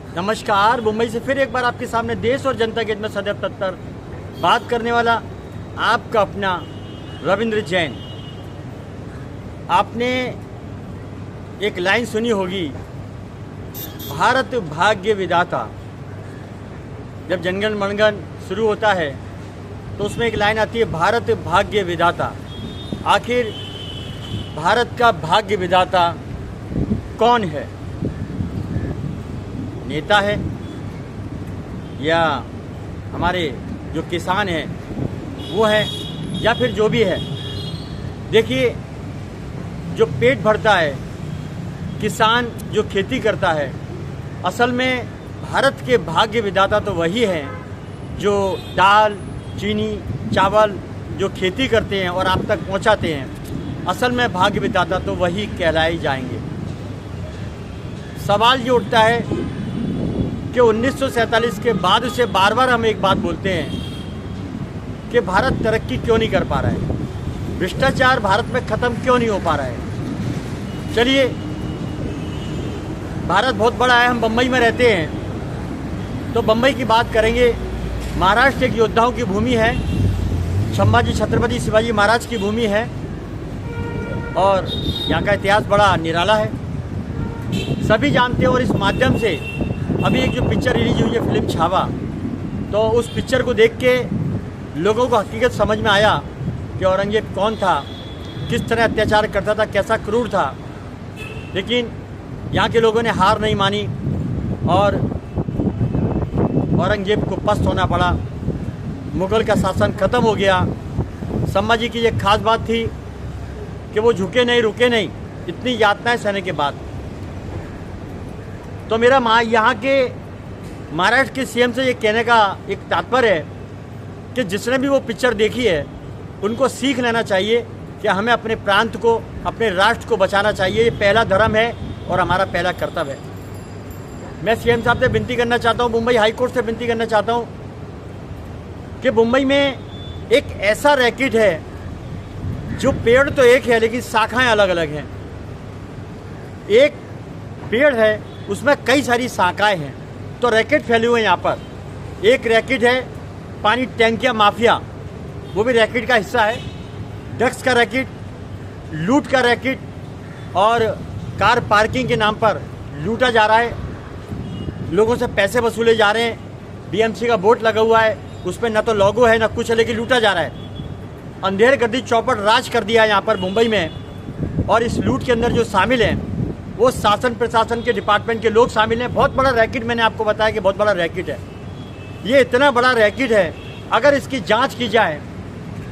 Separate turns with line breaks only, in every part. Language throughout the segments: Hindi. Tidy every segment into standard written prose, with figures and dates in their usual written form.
नमस्कार। मुंबई से फिर एक बार आपके सामने देश और जनता के हित में सदैव तत्पर बात करने वाला आपका अपना रविंद्र जैन। आपने एक लाइन सुनी होगी, भारत भाग्य विधाता। जब जनगण मनगण शुरू होता है तो उसमें एक लाइन आती है, भारत भाग्य विधाता। आखिर भारत का भाग्य विधाता कौन है? नेता है या हमारे जो किसान हैं वो है, या फिर जो भी है। देखिए, जो पेट भरता है किसान, जो खेती करता है, असल में भारत के भाग्य विधाता तो वही हैं जो दाल, चीनी, चावल जो खेती करते हैं और आप तक पहुंचाते हैं। असल में भाग्य विधाता तो वही कहलाए जाएंगे। सवाल ये उठता है कि 1947 के बाद से बार बार हम एक बात बोलते हैं कि भारत तरक्की क्यों नहीं कर पा रहा है, भ्रष्टाचार भारत में ख़त्म क्यों नहीं हो पा रहा है। चलिए, भारत बहुत बड़ा है, हम बम्बई में रहते हैं तो बम्बई की बात करेंगे। महाराष्ट्र एक योद्धाओं की भूमि है, संभाजी छत्रपति शिवाजी महाराज की भूमि है और यहाँ का इतिहास बड़ा निराला है, सभी जानते हैं। और इस माध्यम से अभी एक जो पिक्चर रिलीज हुई है, फिल्म छावा, तो उस पिक्चर को देख के लोगों को हकीकत समझ में आया कि औरंगजेब कौन था, किस तरह अत्याचार करता था, कैसा क्रूर था। लेकिन यहाँ के लोगों ने हार नहीं मानी और औरंगजेब को पस्त होना पड़ा, मुग़ल का शासन ख़त्म हो गया। संभाजी की एक खास बात थी कि वो झुके नहीं, रुके नहीं, इतनी यातनाएं सहने के बाद। तो मेरा यहाँ के महाराष्ट्र के सीएम से ये कहने का एक तात्पर्य है कि जिसने भी वो पिक्चर देखी है उनको सीख लेना चाहिए कि हमें अपने प्रांत को, अपने राष्ट्र को बचाना चाहिए। ये पहला धर्म है और हमारा पहला कर्तव्य है। मैं सीएम साहब से विनती करना चाहता हूँ, मुंबई हाई कोर्ट से विनती करना चाहता हूँ कि मुंबई में एक ऐसा रैकेट है जो पेड़ तो एक है लेकिन शाखाएँ अलग अलग हैं। एक पेड़ है, उसमें कई सारी शाखाएं हैं, तो रैकेट फैले हुए हैं यहाँ पर। एक रैकेट है पानी टैंकिया माफिया, वो भी रैकेट का हिस्सा है। ड्रग्स का रैकेट, लूट का रैकेट और कार पार्किंग के नाम पर लूटा जा रहा है, लोगों से पैसे वसूले जा रहे हैं। बीएमसी का बोर्ड लगा हुआ है, उस पर न तो लोगो है न कुछ है, लेकिन लूटा जा रहा है। अंधेर गर्दी चौपट राज कर दिया है यहाँ पर मुंबई में। और इस लूट के अंदर जो शामिल हैं वो शासन प्रशासन के डिपार्टमेंट के लोग शामिल हैं। बहुत बड़ा रैकेट, मैंने आपको बताया कि बहुत बड़ा रैकेट है। ये इतना बड़ा रैकेट है, अगर इसकी जांच की जाए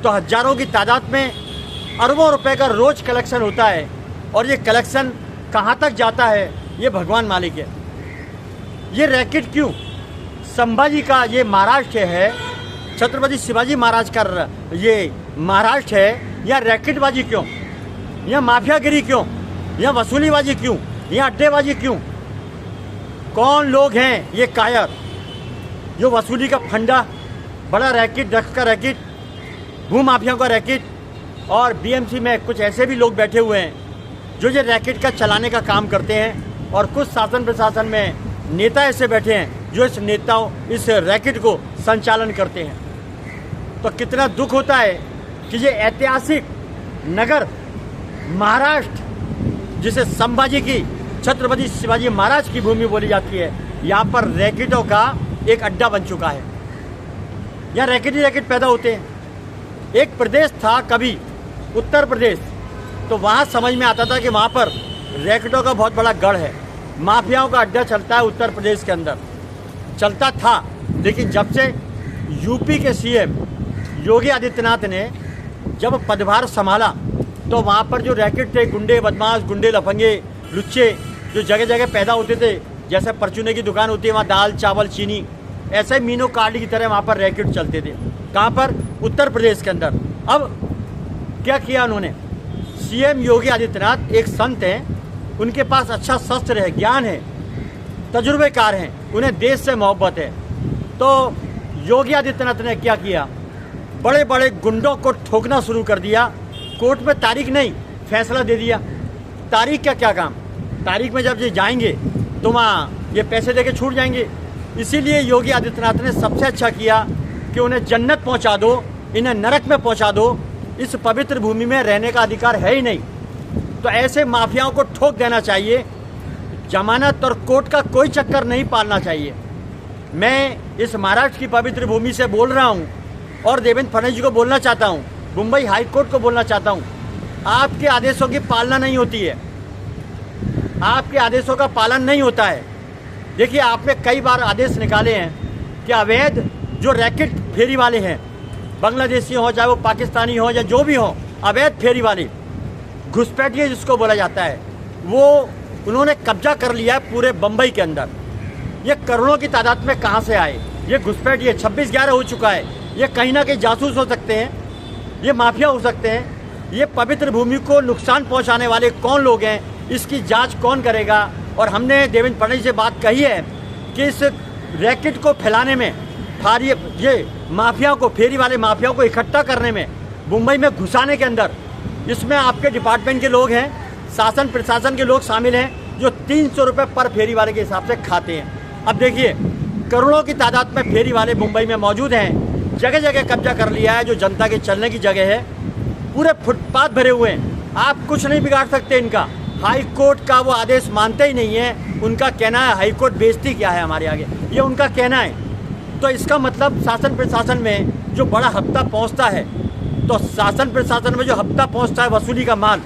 तो हजारों की तादाद में अरबों रुपए का रोज कलेक्शन होता है। और ये कलेक्शन कहाँ तक जाता है ये भगवान मालिक है। ये रैकेट क्यों? संभाजी का ये महाराष्ट्र है, छत्रपति शिवाजी महाराज का ये महाराष्ट्र है, या रैकेटबाजी क्यों, या माफियागिरी क्यों, या वसूलीबाजी क्यों, या अड्डेबाजी क्यों? कौन लोग हैं ये कायर जो वसूली का फंडा, बड़ा रैकेट, ड्रग्स का रैकेट, भू माफियाओं का रैकेट, और बीएमसी में कुछ ऐसे भी लोग बैठे हुए हैं जो ये रैकेट का चलाने का काम करते हैं। और कुछ शासन प्रशासन में नेता ऐसे बैठे हैं जो इस रैकेट को संचालन करते हैं। तो कितना दुख होता है कि ये ऐतिहासिक नगर महाराष्ट्र, जिसे संभाजी की, छत्रपति शिवाजी महाराज की भूमि बोली जाती है, यहाँ पर रैकेटों का एक अड्डा बन चुका है। यहाँ रैकेट ही रैकेट पैदा होते हैं। एक प्रदेश था कभी, उत्तर प्रदेश, तो वहाँ समझ में आता था कि वहाँ पर रैकेटों का बहुत बड़ा गढ़ है, माफियाओं का अड्डा चलता है उत्तर प्रदेश के अंदर, चलता था। लेकिन जब से यूपी के सीएम योगी आदित्यनाथ ने जब पदभार संभाला तो वहाँ पर जो रैकेट थे, गुंडे बदमाश, गुंडे लफंगे, लुच्चे जो जगह जगह पैदा होते थे, जैसे परचूने की दुकान होती है वहाँ दाल चावल चीनी, ऐसे मीनों कार्ड की तरह वहाँ पर रैकेट चलते थे। कहाँ पर? उत्तर प्रदेश के अंदर। अब क्या किया उन्होंने? सीएम योगी आदित्यनाथ एक संत हैं, उनके पास अच्छा शस्त्र है, ज्ञान है, तजुर्बेकार हैं, उन्हें देश से मोहब्बत है। तो योगी आदित्यनाथ ने क्या किया? बड़े बड़े गुंडों को ठोकना शुरू कर दिया। कोर्ट में तारीख नहीं, फैसला दे दिया। तारीख का क्या काम? तारीख में जब ये जाएंगे तो वहाँ ये पैसे देके छूट जाएंगे। इसीलिए योगी आदित्यनाथ ने सबसे अच्छा किया कि उन्हें जन्नत पहुँचा दो, इन्हें नरक में पहुँचा दो। इस पवित्र भूमि में रहने का अधिकार है ही नहीं। तो ऐसे माफियाओं को ठोक देना चाहिए। जमानत और कोर्ट का कोई चक्कर नहीं पालना चाहिए। मैं इस महाराष्ट्र की पवित्र भूमि से बोल रहा हूँ और देवेंद्र फडणवीस जी को बोलना चाहता हूँ, मुंबई हाई कोर्ट को बोलना चाहता हूँ, आपके आदेशों की पालना नहीं होती है, आपके आदेशों का पालन नहीं होता है। देखिए, आपने कई बार आदेश निकाले हैं कि अवैध जो रैकेट फेरी वाले हैं, बांग्लादेशी हो चाहे वो पाकिस्तानी हो या जो भी हो, अवैध फेरी वाले, घुसपैठिए जिसको बोला जाता है, वो उन्होंने कब्जा कर लिया है पूरे बम्बई के अंदर। ये करोड़ों की तादाद में कहाँ से आए? ये घुसपैठिए 26/11 हो चुका है। ये कहीं ना कहीं जासूस हो सकते हैं, ये माफिया हो सकते हैं। ये पवित्र भूमि को नुकसान पहुंचाने वाले कौन लोग हैं, इसकी जांच कौन करेगा? और हमने देवेंद्र फडणवीस से बात कही है कि इस रैकेट को फैलाने में, ये माफियाओं को, फेरी वाले माफियाओं को इकट्ठा करने में, मुंबई में घुसाने के अंदर, इसमें आपके डिपार्टमेंट के लोग हैं, शासन प्रशासन के लोग शामिल हैं, जो 300 रुपये पर फेरी वाले के हिसाब से खाते हैं। अब देखिए, करोड़ों की तादाद में फेरी वाले मुंबई में मौजूद हैं, जगह जगह कब्जा कर लिया है। जो जनता के चलने की जगह है, पूरे फुटपाथ भरे हुए हैं। आप कुछ नहीं बिगाड़ सकते इनका। हाई कोर्ट का वो आदेश मानते ही नहीं है। उनका कहना है हाई कोर्ट बेइज्जती क्या है हमारे आगे, ये उनका कहना है। तो इसका मतलब शासन प्रशासन में जो बड़ा हफ्ता पहुंचता है, तो शासन प्रशासन में जो हफ्ता पहुंचता है वसूली का माल,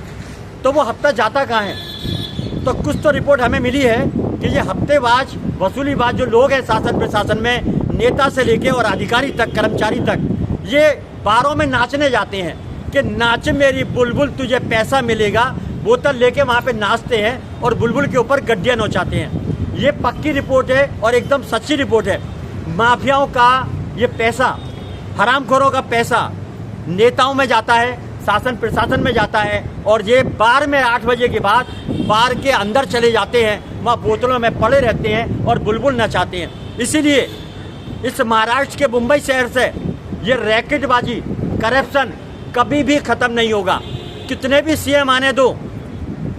तो वो हफ्ता जाता कहाँ है? तो कुछ तो रिपोर्ट हमें मिली है कि ये हफ्तेबाज, वसूलीबाज जो लोग हैं शासन प्रशासन में, नेता से लेके और अधिकारी तक, कर्मचारी तक, ये बारों में नाचने जाते हैं कि नाच मेरी बुलबुल तुझे पैसा मिलेगा। बोतल लेके वहाँ पे नाचते हैं और बुलबुल के ऊपर गड्डियाँ नोचाते हैं। ये पक्की रिपोर्ट है और एकदम सच्ची रिपोर्ट है। माफियाओं का ये पैसा, हरामखोरों का पैसा नेताओं में जाता है, शासन प्रशासन में जाता है, और ये बार में 8 बजे के बाद बार के अंदर चले जाते हैं, वहाँ बोतलों में पड़े रहते हैं और बुलबुल नचाते हैं। इसीलिए इस महाराष्ट्र के मुंबई शहर से ये रैकेटबाजी, करप्शन कभी भी ख़त्म नहीं होगा। कितने भी सीएम आने दो,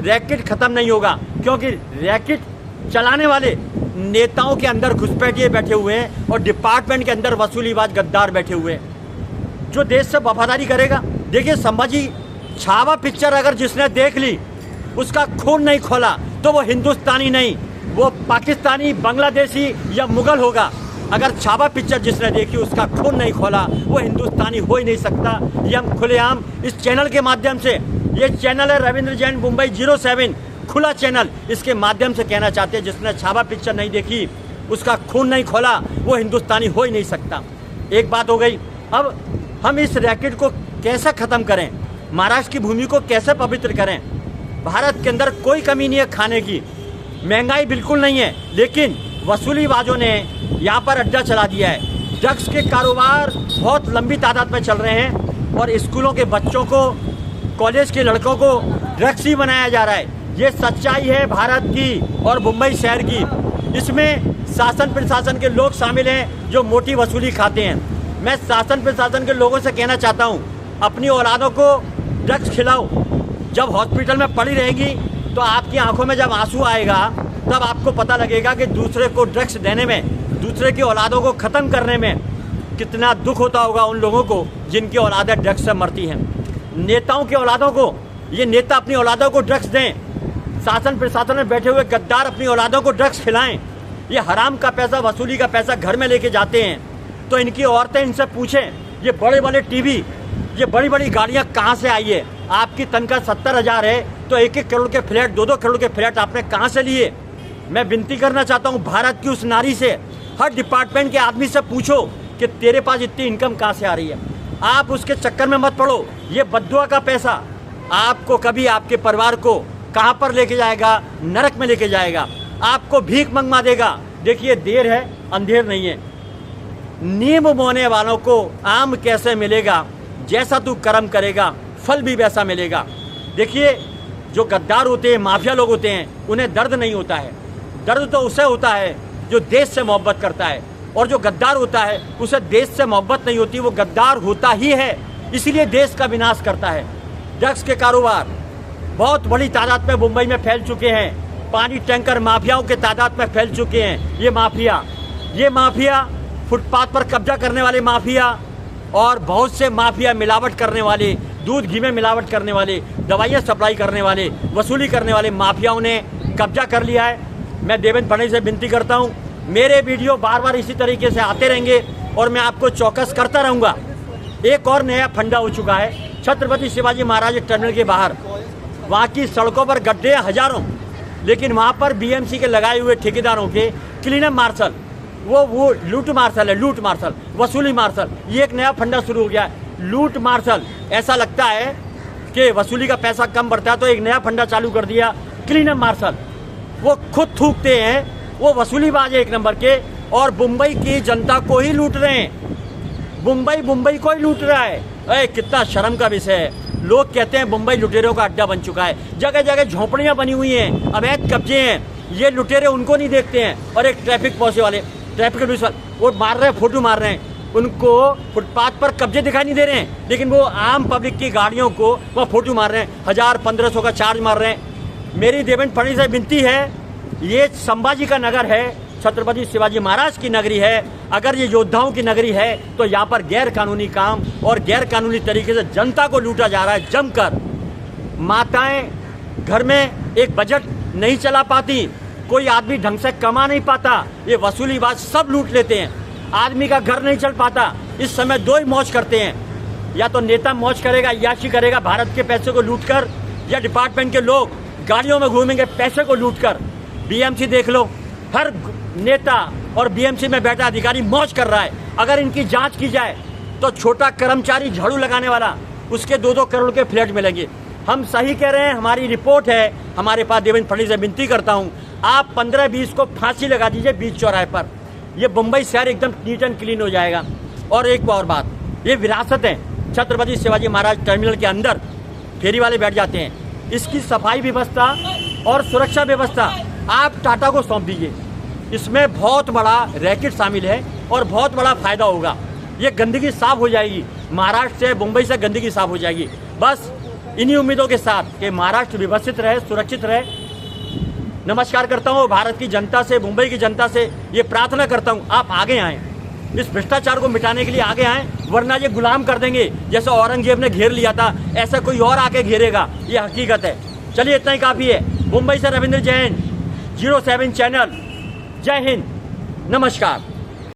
रैकेट ख़त्म नहीं होगा, क्योंकि रैकेट चलाने वाले नेताओं के अंदर घुसपैठिए बैठे हुए हैं और डिपार्टमेंट के अंदर वसूलीबाज गद्दार बैठे हुए हैं। जो देश से वफादारी करेगा, देखिए संभाजी छावा पिक्चर अगर जिसने देख ली, उसका खून नहीं खोला, तो वो हिंदुस्तानी नहीं, वो पाकिस्तानी, बांग्लादेशी या मुगल होगा। अगर छावा पिक्चर जिसने देखी, उसका खून नहीं खोला, वो हिंदुस्तानी हो ही नहीं सकता। ये हम खुलेआम इस चैनल के माध्यम से, ये चैनल है रविंद्र जैन मुंबई 07, खुला चैनल, इसके माध्यम से कहना चाहते हैं, जिसने छावा पिक्चर नहीं देखी, उसका खून नहीं खोला, वो हिंदुस्तानी हो ही नहीं सकता। एक बात हो गई। अब हम इस रैकेट को कैसे ख़त्म करें, महाराष्ट्र की भूमि को कैसे पवित्र करें? भारत के अंदर कोई कमी नहीं है खाने की, महंगाई बिल्कुल नहीं है, लेकिन वसूलीबाजों ने यहाँ पर अड्डा चला दिया है। ड्रग्स के कारोबार बहुत लंबी तादाद में चल रहे हैं और स्कूलों के बच्चों को, कॉलेज के लड़कों को ड्रग्स ही बनाया जा रहा है। ये सच्चाई है भारत की और मुंबई शहर की। इसमें शासन प्रशासन के लोग शामिल हैं जो मोटी वसूली खाते हैं। मैं शासन प्रशासन के लोगों से कहना चाहता हूँ, अपनी औलादों को ड्रग्स खिलाओ। जब हॉस्पिटल में पड़ी रहेगी तो आपकी आंखों में जब आंसू आएगा, तब आपको पता लगेगा कि दूसरे को ड्रग्स देने में, दूसरे की औलादों को ख़त्म करने में कितना दुख होता होगा उन लोगों को जिनकी औलादें ड्रग्स से मरती हैं। नेताओं की औलादों को, ये नेता अपनी औलादों को ड्रग्स दें, शासन प्रशासन में बैठे हुए गद्दार अपनी औलादों को ड्रग्स खिलाएं, ये हराम का पैसा, वसूली का पैसा घर में लेके जाते हैं। तो इनकी औरतें इनसे पूछें, ये बड़े बड़े टीवी, ये बड़ी बड़ी गाड़ियाँ कहाँ से आई है? आपकी तनख्वाह 70,000 है तो 1-1 करोड़ के फ्लैट, 2-2 करोड़ के फ्लैट आपने कहाँ से लिए? मैं विनती करना चाहता हूँ भारत की उस नारी से, हर डिपार्टमेंट के आदमी से पूछो कि तेरे पास इतनी इनकम कहाँ से आ रही है। आप उसके चक्कर में मत पड़ो। ये बद्दुआ का पैसा आपको कभी आपके परिवार को कहाँ पर लेके जाएगा? नरक में लेके जाएगा, आपको भीख मंगवा देगा। देखिए, देर है अंधेर नहीं है। नींब बोने वालों को आम कैसे मिलेगा? जैसा तू कर्म करेगा फल भी वैसा मिलेगा। देखिए, जो गद्दार होते हैं, माफिया लोग होते हैं, उन्हें दर्द नहीं होता है। दर्द तो उसे होता है जो देश से मोहब्बत करता है, और जो गद्दार होता है उसे देश से मोहब्बत नहीं होती, वो गद्दार होता ही है, इसीलिए देश का विनाश करता है। ड्रग्स के कारोबार बहुत बड़ी तादाद में मुंबई में फैल चुके हैं। पानी टैंकर माफियाओं के तादाद में फैल चुके हैं। ये माफिया फुटपाथ पर कब्जा करने वाले माफिया और बहुत से माफिया मिलावट करने वाले, दूध घी में मिलावट करने वाले, दवाइयाँ सप्लाई करने वाले, वसूली करने वाले माफियाओं ने कब्जा कर लिया है। मैं देवेंद्र फडणवीस से विनती करता हूँ, मेरे वीडियो बार बार इसी तरीके से आते रहेंगे और मैं आपको चौकस करता रहूँगा। एक और नया फंडा हो चुका है छत्रपति शिवाजी महाराज टर्मिनल के बाहर। वहाँ की सड़कों पर गड्ढे हजारों, लेकिन वहाँ पर बीएमसी के लगाए हुए ठेकेदारों के क्लीनअप मार्शल, वो लूट मार्शल, वसूली मार्शल, ये एक नया फंडा शुरू हो गया है, लूट मार्शल। ऐसा लगता है कि वसूली का पैसा कम बढ़ता है तो एक नया फंडा चालू कर दिया, क्लीनअप मार्शल। वो खुद थूकते हैं, वो वसूलीबाज है एक नंबर के, और मुंबई की जनता को ही लूट रहे हैं। मुंबई को ही लूट रहा है। कितना शर्म का विषय है। लोग कहते हैं मुंबई लुटेरों का अड्डा बन चुका है, जगह जगह झोंपड़ियां बनी हुई हैं, अवैध कब्जे हैं। ये लुटेरे उनको नहीं देखते हैं। और एक ट्रैफिक पुलिस वाले वो मार रहे हैं, फोटो मार रहे हैं, उनको फुटपाथ पर कब्जे दिखाई नहीं दे रहे हैं, लेकिन वो आम पब्लिक की गाड़ियों को वो फोटो मार रहे हैं, 1000-1500 का चार्ज मार रहे हैं। मेरी देवेंद्र फडणवीस से विनती है, ये संभाजी का नगर है, छत्रपति शिवाजी महाराज की नगरी है। अगर ये योद्धाओं की नगरी है तो यहाँ पर गैर कानूनी काम और गैर कानूनी तरीके से जनता को लूटा जा रहा है जमकर। माताएं घर में एक बजट नहीं चला पाती, कोई आदमी ढंग से कमा नहीं पाता, ये वसूलीबाज सब लूट लेते हैं। आदमी का घर नहीं चल पाता। इस समय दो ही मौज करते हैं, या तो नेता मौज करेगा, याशी करेगा भारत के पैसे को लूटकर, या डिपार्टमेंट के लोग गाड़ियों में घूमेंगे पैसे को लूटकर। बीएमसी देख लो, हर नेता और बीएमसी में बैठा अधिकारी मौज कर रहा है। अगर इनकी जांच की जाए तो छोटा कर्मचारी झाड़ू लगाने वाला, उसके 2-2 करोड़ के फ्लैट मिलेंगे। हम सही कह रहे हैं, हमारी रिपोर्ट है हमारे पास। देवेंद्र फडणवीस से विनती करता हूं, आप 15-20 को फांसी लगा दीजिए बीच चौराहे पर। ये मुंबई शहर एकदम नीट एंड क्लीन हो जाएगा। और एक और बात, ये विरासत है छत्रपति शिवाजी महाराज टर्मिनल के अंदर फेरी वाले बैठ जाते हैं, इसकी सफाई व्यवस्था और सुरक्षा व्यवस्था आप टाटा को सौंप दीजिए। इसमें बहुत बड़ा रैकेट शामिल है और बहुत बड़ा फायदा होगा। ये गंदगी साफ हो जाएगी, महाराष्ट्र से, मुंबई से गंदगी साफ हो जाएगी। बस इन्हीं उम्मीदों के साथ कि महाराष्ट्र व्यवस्थित रहे, सुरक्षित रहे, नमस्कार करता हूँ। भारत की जनता से, मुंबई की जनता से ये प्रार्थना करता हूँ, आप आगे आएँ, इस भ्रष्टाचार को मिटाने के लिए आगे आएँ, वरना ये गुलाम कर देंगे। जैसे औरंगजेब ने घेर लिया था, ऐसा कोई और आके घेरेगा, ये हकीकत है। चलिए, इतना ही काफ़ी है। मुंबई से रविंद्र जैन, 07 चैनल। जय हिंद, नमस्कार।